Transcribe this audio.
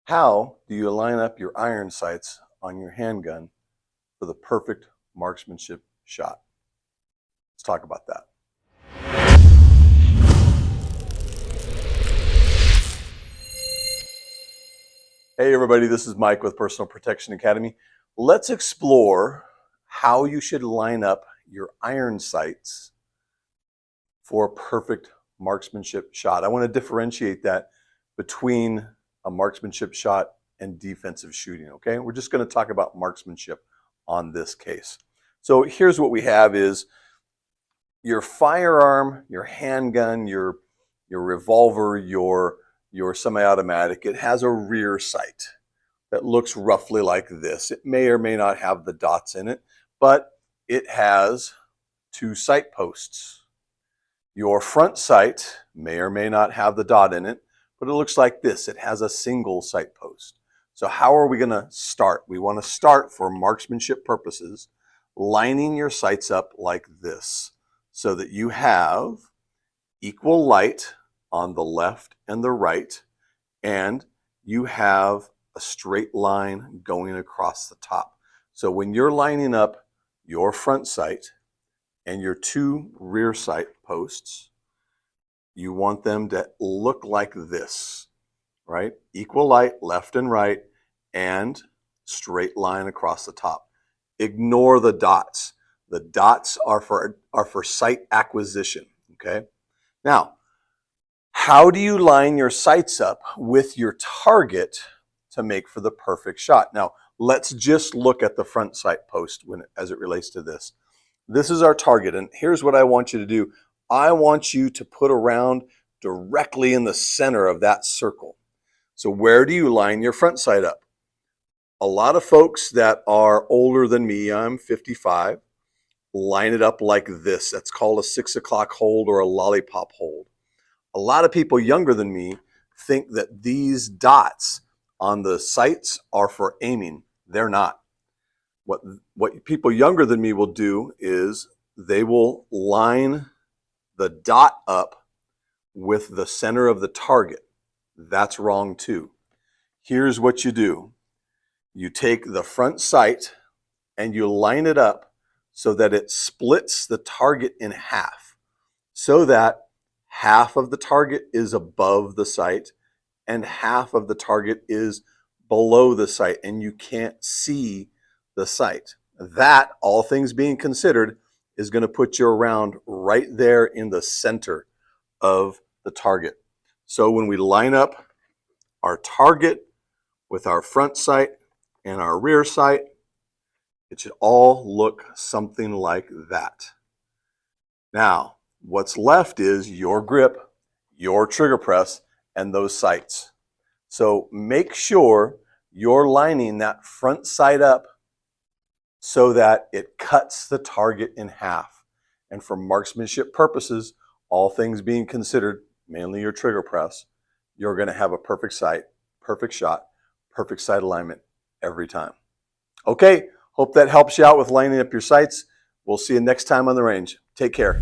How do you line up your iron sights on your handgun for the perfect marksmanship shot? Let's talk about that. Hey everybody, this is Mike with Personal Protection Academy. Let's explore how you should line up your iron sights for a perfect marksmanship shot. I want to differentiate that between a marksmanship shot and defensive shooting, okay? We're just going to talk about marksmanship on this case. So here's what we have is your firearm, your handgun, your revolver, your semi-automatic. It has a rear sight that looks roughly like this. It may or may not have the dots in it, but it has two sight posts. Your front sight may or may not have the dot in it, but it looks like this. It has a single sight post. So how are we going to start? We want to start, for marksmanship purposes, lining your sights up like this so that you have equal light on the left and the right, and you have a straight line going across the top. So when you're lining up your front sight and your two rear sight posts, you want them to look like this, right? Equal light left and right, and straight line across the top. Ignore the dots. The dots are for sight acquisition, okay? Now, how do you line your sights up with your target to make for the perfect shot? Now, let's just look at the front sight post as it relates to this. This is our target, and here's what I want you to do. I want you to put a round directly in the center of that circle. So where do you line your front sight up? A lot of folks that are older than me, I'm 55, line it up like this. That's called a 6 o'clock hold or a lollipop hold. A lot of people younger than me think that these dots on the sights are for aiming. They're not. What people younger than me will do is they will line the dot up with the center of the target. That's wrong too. Here's what you do. You take the front sight and you line it up so that it splits the target in half, so that half of the target is above the sight and half of the target is below the sight, and you can't see the sight. That, all things being considered, is going to put your round right there in the center of the target. So when we line up our target with our front sight and our rear sight, it should all look something like that. Now, what's left is your grip, your trigger press, and those sights. So make sure you're lining that front sight up so that it cuts the target in half. And for marksmanship purposes, all things being considered, mainly your trigger press, you're going to have a perfect sight, perfect shot, perfect sight alignment every time. Okay, hope that helps you out with lining up your sights. We'll see you next time on the range. Take care.